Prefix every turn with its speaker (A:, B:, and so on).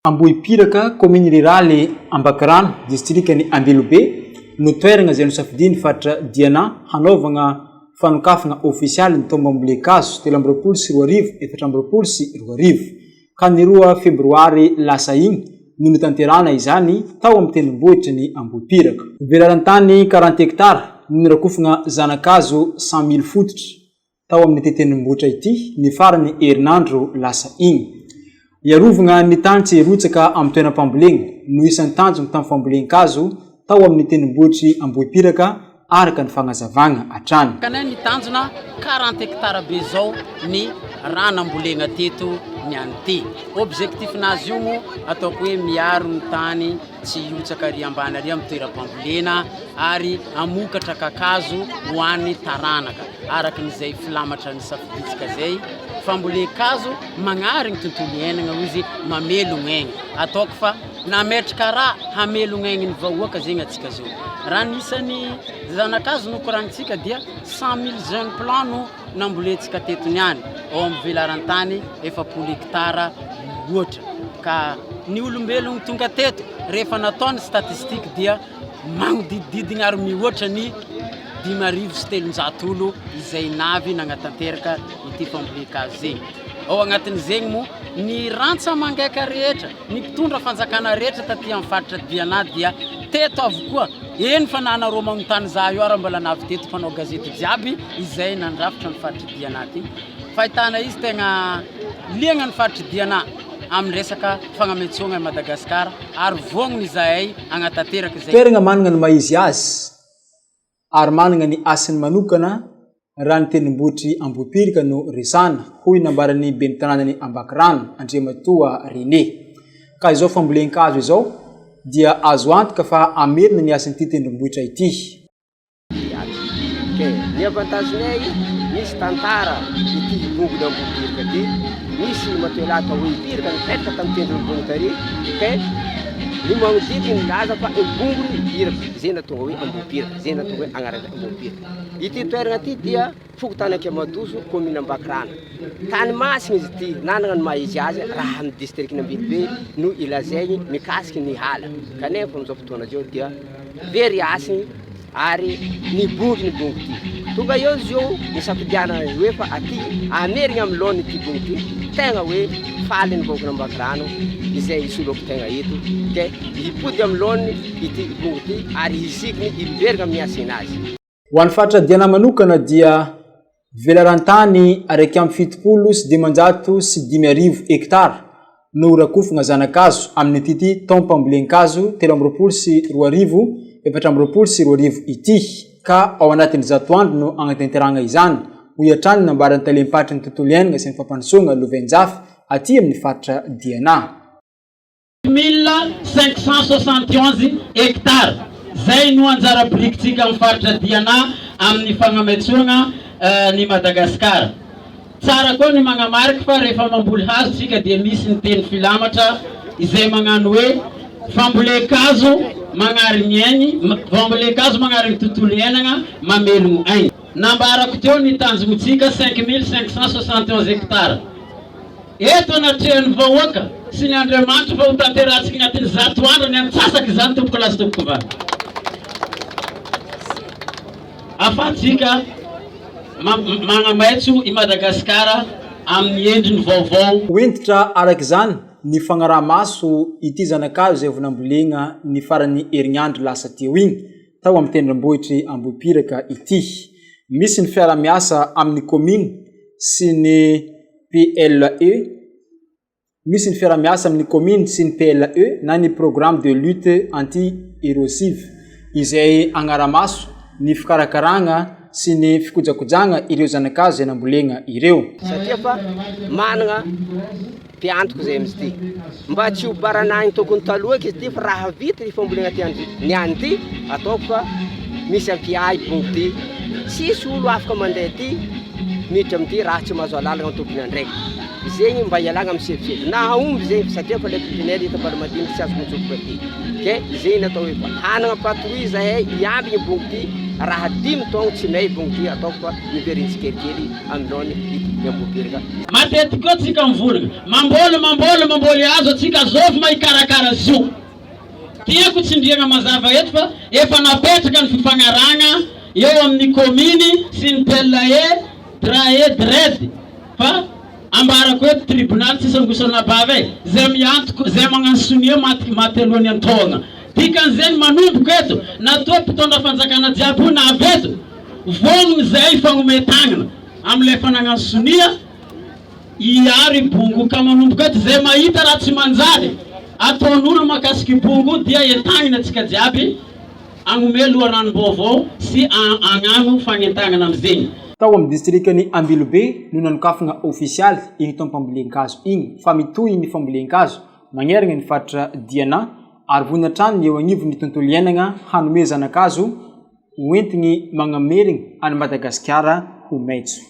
A: Ambohipiraka, commune rurale Ambakarano, district'ny Ambelobe, no toerana izay nosafidiny fatra diana hanaovana fanokafana ofisialy ny tombo amble kazo 724 ka ny 2 febroary lasa igny no nitanterana izany tao amin'ny tendrombohitry ny Ambohipiraka. Velarantany 40 hectare no nirakofana zanakazo 100,000 fototra tao amin'ny tendrombohitra ity ny farany herinandro lasa igny. Iarovana ny tany tsy rotsaka amin'ny toeram-pambolena no isan'ny tanjona tamin'ny fambolena-kazo tao amin'ny tendrombohitry Ambohipiraka araka ny fagnazavagna hatrany.
B: Kana ny tanjona 40 hectare be zao ny rano ambolena teto ny anty. Objectif nazy io mo ataoko hoe miaro ny tany tsy rotsaka ary ambany ary amin'ny toeram-pambolena ary amokatra kakazo ho an'ny taranaka araka n'izay filamatra ny safiditsika zay. Fambolena-kazo magnarigny tontolo iainagna izy mamelogna aigny. Ataoko fa nametraka raha hamelogna aigny ny vahoaka zegny atsika zao. Raha nisan'ny zanakazo no koragnitsika dia 100,000 jeunes plan no namboletsika teto niany ao amin'ny velarantany 7 hectare loatra. Ka ny olombelogno tonga teto rehefa nataony statistique dia magnodididigna ary mihoatra ny 5,700 olo izay navy nagnatanteraka ity fambolena-kazo zegny. Ao agnatin'izegny mo ny rantsa mangaika rehetra, ny mpitondra fanjakana rehetra taty amin'ny faritra Diana dia teto avokoa. Eny fa nanareo magnontany za io ara mbola navy teto mpanao gazety jiaby izay nandrafitra ny faritra Diana ty. Fahitana izy tegna liagna ny faritra Diana amin'ny resaka fagnametsona à Madagascar ary vognony izahay agnatanteraka izay.
A: Toerana manana ny maizy azy ary manana ny asiny manokana raha ny tendrombohitry Ambohipiraka no resana hoy nambaran'ny ben'ny tanànany Ambakarano Andriamatoa René. Ka izao fambolena-kazo izao dia azo antoka fa amerina ny asan'ity tendrombohitra ity.
C: Ny avantagenay misy tantara ity bongony Ambohipiraka ty, misy matoelata hoe Ipiraka nipetraka tamin'ny tendrombohitra ary ke ny magnodidy ny laza fa bongony Ipiraka zay natonga hoe Ambohipiraka, zay natonga hoe agnarana Ambohipiraka. Ity toerana ty dia fokotany Akamadoso commune Ambakarano. Tany masina izy ty, nanana ny maizy azy raha amin'ny districtny Ambelobe no ilazaigny mikasiky ny hala. Kanefa amin'izao fotoana zao dia very asiny ary ny bongy ty. Tonga eo izy io nisafidiana hoe fa aty amerigna amin'ny laony ity bongy ty tegna hoe faly ny vahoaka Ambakarano izay isoloko tegna eto ke hipody amin'ny laony ity bongy ty ary isikiny iverigna amin'ny asina azy.
A: Ho an'ny faritra Diana manokana dia velarantany 1,750 hectare no rakofana zanakazo amin'ny tity taom-pambolena-kazo 722 ity ka ao anatin'ny zatoandro no agnatanterana izany ho iatrany nambaran'ny talempatry ny tontolo iainagna sy ny fampandrosoana Lovenjafy aty amin'ny faritra Diana.
B: 1571 hectare zay no anjara birikitsika amin'ny faritra Diana amin'ny fagnametsona ny Madagascar. Tsara koa ny magnamarika fa rehefa mamboly hazo tsika dia misy ny teny filamatra izay magnano hoe fambolena-kazo magnarigny aigny, fambolena-kazo magnarigny tontolo iainagna mamelogno aigny. Nambarako teo ny tanjontsika 5,571 hectare. Eto anatrehan'ny vahoaka sy ny Andriamanitra fa ho tanterahantsika agnatin'ny zatoandro ny antsasaky izany tompoko lasy tompoko vary. Afatsika magnamaitso i Madagasikara amin'ny endriny vaovao.
A: Hoentitra araka izany ny fagnaraha-maso ity zanakazo izay vao nambolena ny farany herinandro lasa teo igny tao amin'ny tendrombohitry Ambohipiraka ity. Misy ny fiara-miasa amin'ny commune sy ny PLE, misy ny fiara-miasa amin'ny commune sy ny PLE na ny programme de lutte anti-érosive izay agnara-maso ny fikarakaragna sy ny fikojakojagna ireo zanakazo izay nambolena ireo.
C: Satria fa manana mpiantoko zay am'izy ty mba tsy ho baranahiny tokony taloaka izy ty fa raha vita ny fambolena ty niany ty ataoko fa misy ampiay bongy ty sisy olo afaka mandeha ty miditra am'ty raha tsy mahazo alalagna tompony andraiky zegny mba ialagna amin'ny sefisefy na aomby zegny satria fa le pipinely hita mbala madiniky tsy azo mitsofoka ty ke zegny natao hoe fa hanagna patrouille zahay iamby ny bongy ty raha 10 taogno tsy may bongy ty ataoko fa miveriny tsikelikely amin'ny laony ity. ny Ambopiraka.
D: Matetika koa tsika mivolagna mamboly azo atsika zao fa mahikarakara zio. Tiako tsindriagna mazava eto fa efa napetraka ny fifagnaragna eo amin'ny kominy sy ny PLAE, DRAE, DRED fa ambarako eto tribunal tsisy angosana bava zay miantoko zay magnano sonia maty alohany antogna. Dikan'izay manomboka eto natao mpitondra fanjakana jiaby io navy eto vognony zay fagnometagna am'ilay fanagnano sonia iary bongo ka manomboka eto zay mahita raha tsy manjary ataon'olo makasiky bongo dia entagnina atsika jiaby agnome loharanom-baovao sy agnano fagnentagnana am'izegny.
A: Tao amin'ny distrikany Ambilobe no nanokafagna ofisialy iny taom-pambolen-kazo iny fa mitohy ny fambolen-kazo magneragna ny faritra Diana ary vonatrano eo agnivon'ny tontolo iainagna hanomezana kazo hoentigny magnamerigny any Madagasikara ho maitso.